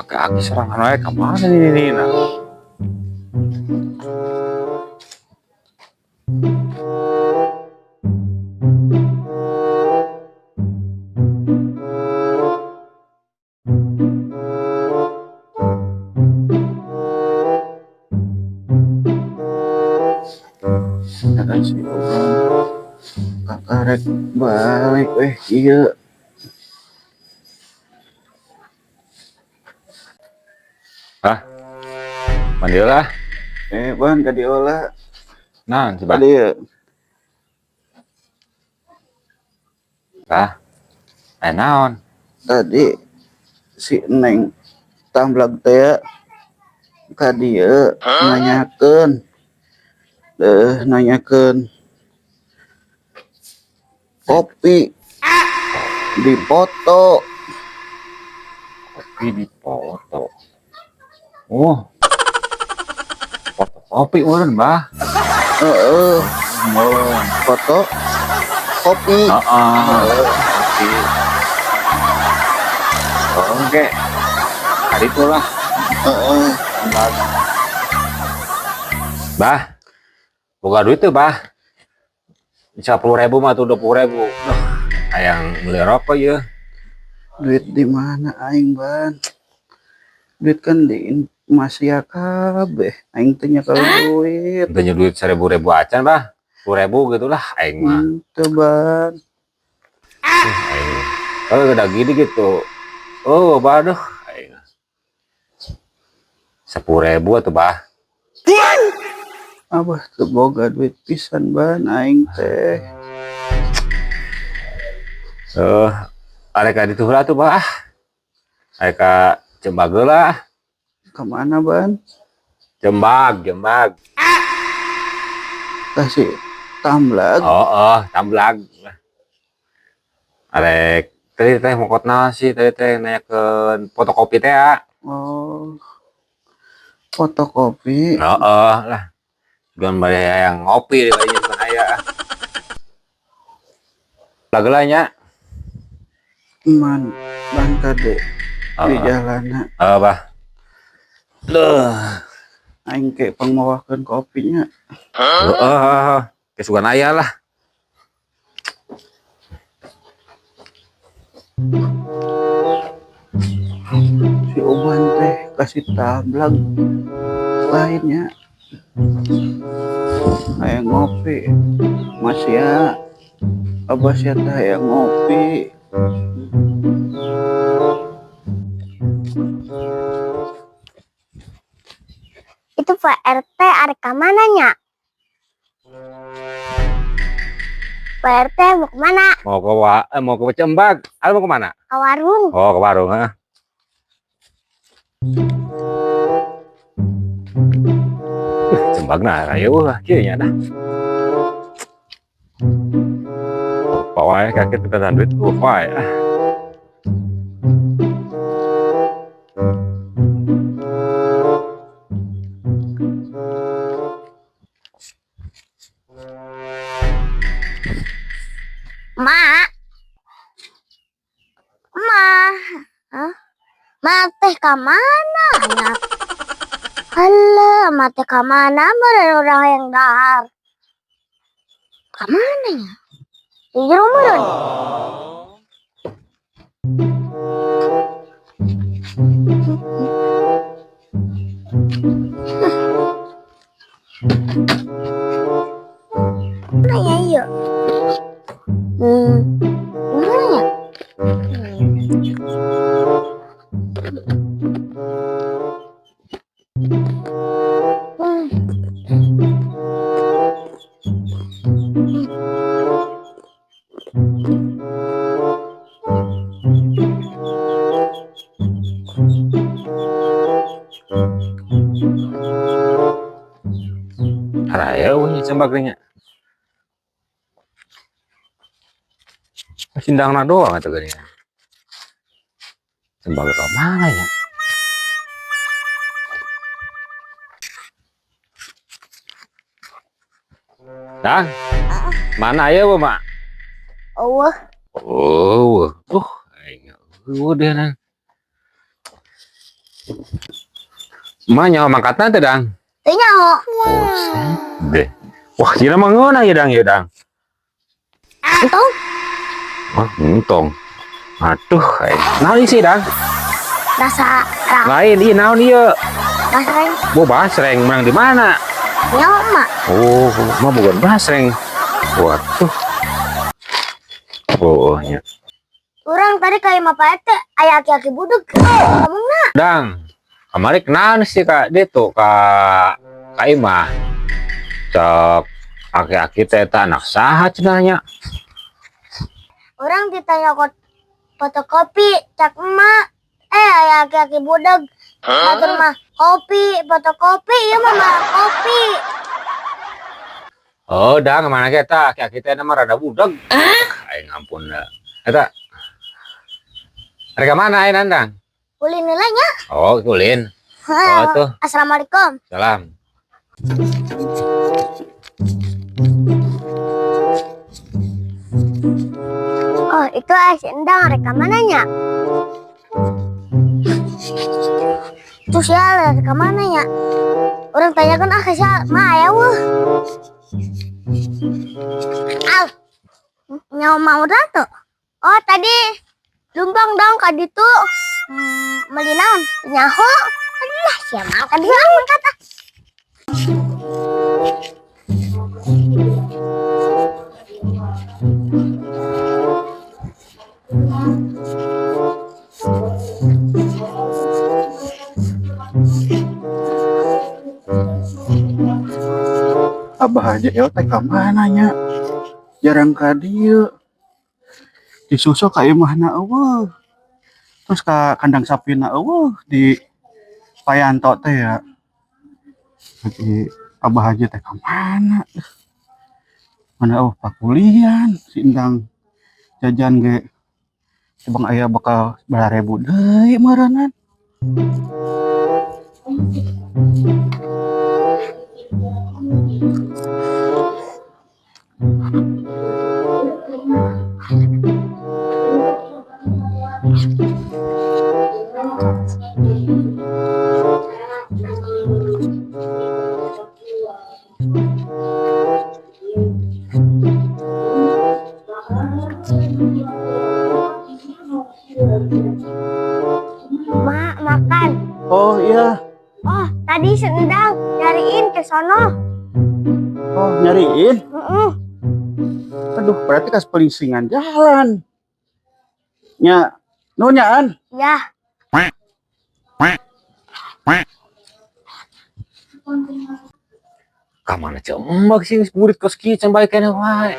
Kaki serangan aja kemana ini nah. Kasih kakak balik iya. Mandi lah. Ban ka diolah. Nah, coba. Tadi ya. Naon? Tadi si Neng tamblag teh ka dieu nanyakeun kopi dipoto. Kopi dipoto. Oh. Foto kopi urang, Mbah. Foto kopi. Kopi. Oke. Hari itulah. Bah. Boga duit tuh, Bah. 10.000 mah tuh 20.000. Hayang beli rokok ya. Duit di mana aing, Ban? Duit kan di masih kabeh. Aing teh nyekel duit. Tanya duit 1.000 acan, Bah. 10.000 gitulah aing mah. Teu, Ban. Aing. Kalau udah gini gitu. Oh, baduh aing. 10.000 tuh, Bah. Abah teu boga duit pisan, Ban, aing teh. Areka di tuh tuh, Bah. Areka Jembag lah. Kemana, Ban? Jembag. Kasih tamblag. Tamblag. Arek tadi teh mau kotna sih tadi teh nanya ke fotokopi teh ya. Oh. Fotokopi. Lah. Gambar yang ngopi di banyak bukan aya. Lagelanya. Ban kade di jalana. Bah. Aing ke pangmawakeun kopinya. Kesukaan aya lah. Si Oban teh kasih tamblag lainnya. Aya ngopi. Masih ya. Abah sia teh aya ngopi. Itu Pak RT arek ka mananya? Pak RT mau kemana? Mau ke Jembag. Mau ke mana? Ke warung. Oh, ke warung, ha. Jembag nah, ayo lah, kieu nya dah. Pawai kakek kita duit pawai. Ma teh ka mana? Halah, ma teh ka mana? Meureun orang yang dahar. Ka mana ya? Di jero meureun. Mana ya ieu? Mana ya? Raya nya cembagnya. Sindangna doang atuh geuning. Cembag ka mana ya? Dang, mana ya, Mak? Oh, Oh, aing udah nang. Ma nyawa mangkatna teh, Dang. teu nyaho. Deh. Wah, cina mangeuna ya, Dang, ya, Dang. Entong, Wah, untung. Aduh, naon sih, Dang? rasa Lain ieu naon ieu? basreng Bu basreng menang di mana? nyaho mak. Oh, mah bukan basreng. Waduh. Oh, nya. Urang tadi kayak mah Pak RT aya aki-aki budeg. Ngomongna Dang, kemarin kenaan sih Kak dia tuh Kak Imah. Cok aki-aki teh anak saha cenanya. orang ditanya fotokopi cak emak. Aya aki-aki budeg. Batur mah kopi, fotokopi, ieu mah marah kopi. Oh, Dang kemana kita? Aki-aki teh nama rada budeg. Aing ampun dah. Eta mereka mana aing Dang? Ulin nilainya. Oh, kulin. Oh, tuh. Assalamualaikum. Salam. Oh, itu es endang reka mananya? Itu sial reka mananya? Orang tanyakan sial mah aya weuh. Al. Nyawa mau tuh. Oh, tadi lumbang dong ka ditu. Meuli naon? Nyaho. Alah, sia mah ka dieu kata. Abah aja ya teh ka mananya. Jarang ka dieu. Disusul ka imahna eueuh. Terus ka kandang sapina eueuh di Payanto teh ya. Jadi abah aja teh ka mana? Mana pakulian si endang jajan ge. Bang aya bakal 2.000 deui meureunnan. Mak, makan. Oh iya, Oh, tadi sendang nyariin ke sono. oh nyariin. Heeh. Aduh, berarti kas pelingsingan jalan. Nya, nu nyaan. Ya, Kamana cembag sih murid kos kieu can balik keneh wae.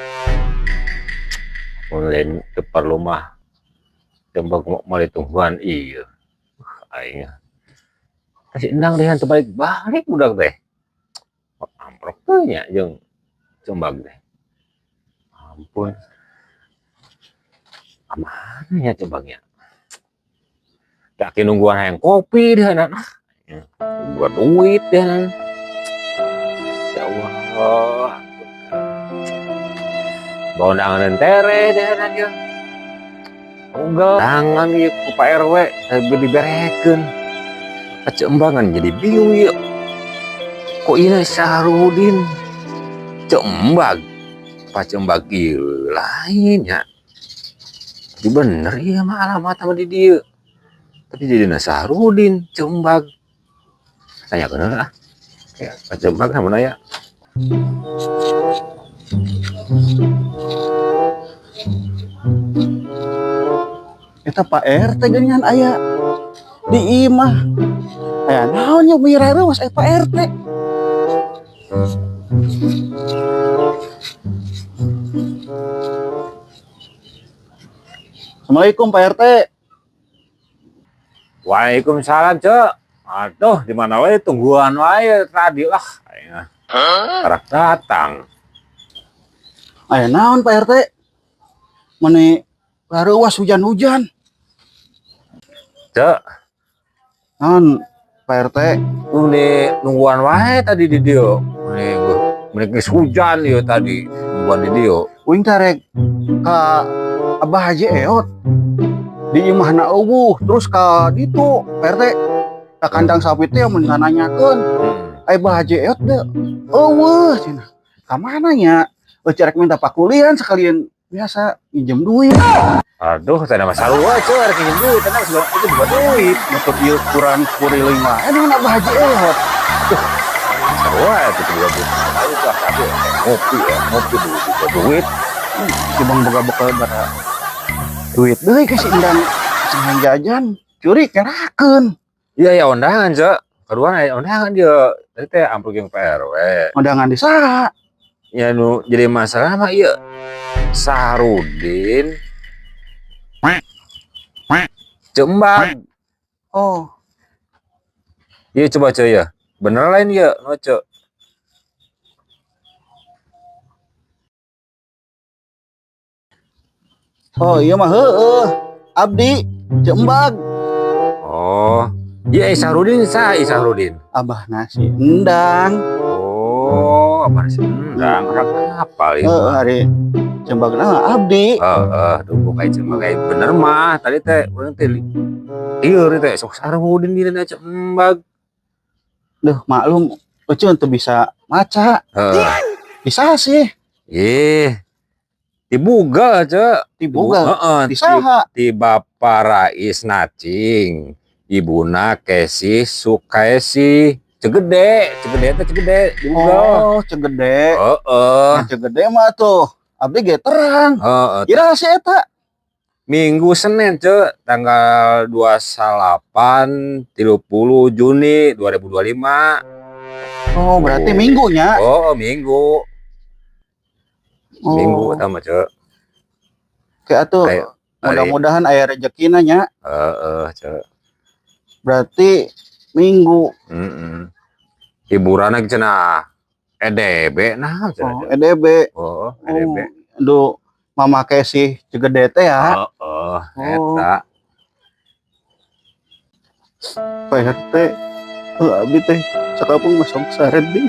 Mun lain teu perlu mah cembag moal tungguan ieu. Aing kasih endang deh teu balik budak teh. Amprok teh nya jeung cembag teh. Ampun. Amana ya cembagnya? Yakin nungguan hayang kopi deh anak. Buat duit deh anak. Ya Allah. Bawa undangan tere deh anak ya. Enggak. Tangan ya ku Pak RW. Saya diberekeun. Kecembangan jadi bingung ya. Kok ini Syahrudin cembag. Pak cembag ieu lain ya. Jadi bener ya mah alamat sama di dia. Tapi jadi Syahrudin cembag. Tanya kenal lah. Ya, Pak cembag sama ya. Eta Pak RT geuningan aya di imah. Aya naon nya mirareuwas Pak RT. Assalamualaikum Pak RT. Waalaikumsalam, Cek. Aduh, di mana wae tungguan wae tadi lah. Karak datang. Aya naon Pak RT? Mane laruas hujan-hujan. Cek, Naon Pak RT? ini nungguan wae tadi di dia. Ini geus hujan ya tadi nungguan di dia. Uing tarek ka Abah Haji Eot di imahna eueuh terus ka ditu Pak RT ka kandang sapi teh mun nanyakeun Abah Haji Eot deh eueuh cenah ka mana nya cerek minta pakulian sekalian biasa pinjem duit. Aduh, tadi masalah wae cek rek pinjem duit, tadi itu buat duit. Motor ieu kurang kuriling wae dengan Abah Haji Eot. Masalah wae itu buat duit. Ayo lah tapi ngopi dulu buat duit. Si Bang boga bekal bara duit deui ka si Indan cenah jajan curi kerakeun. Iya ya undangan cek. Kedua aya undangan dia. Tadi teh amplop yang PRW. Undangan di saha? Ya nu jadi masalah mah iya Sahrudin Cembang. Oh, Iya coba cek ya. Bener lain ya ngocek. oh iya mah heueuh. Abdi Jembag. Oh, iya Sahrudin Sahrudin. Abah nasi endang. Oh, apa sih? Enggak orang apa itu? Hari Jembag nah Abdi. Duh kayak cembang kayak bener mah. Tadi teh urang teh iya teh sok Sahrudin dina aja embag. Duh maklum Ucun tuh bisa maca. Bisa sih. Dibuga aja. Dibuga. Di saha? Di Bapak Rais Nacing. Ibuna Kesi Sukaisi. Cegede teh dibuga. Oh, Cegede. Nah, Cegede mah tuh abdi ge terang. Kira si eta Minggu Senin cek tanggal 28 30 Juni 2025. oh berarti minggunya. Minggu sama cek. Kayak atuh mudah-mudahan aya rezekina nya. Cek. Berarti minggu. Hiburan lagi cenah EDB nah cenah. EDB. EDB. Aduh mama Kesi Cegede teh ya. Eta. Pak RT abdi teh sakapung masuk saredi.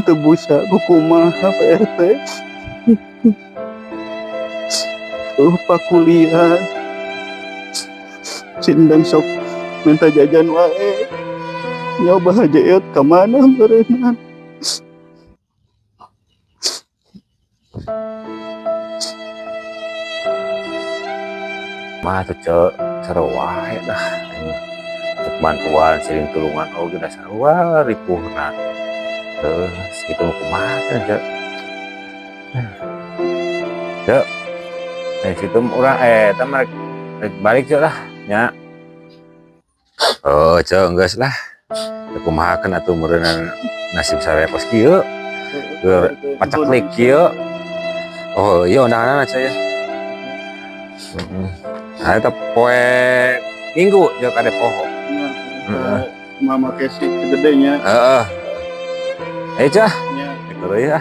Teu busa kumaha Pak RT. Pak kuliah. Sindang sok minta jajan wae. Nyoba aja Eot ka mana berenang. Mah tuh cek seru wae dah. Cek bantuan sering tulungan udah sarua ripuhna. Segitu mau kumaha cek. Cek. Situ urang tamar balik cek lah nya. Cek geus lah. Kumaha kan atuh meureun nasib sarepos kieu. Pacak klik kieu. Iya undangan cek ya. Nah, itu poe minggu jauh ada poho. Mama Kesi Cegedenya. Ayo cah, Ya. ya.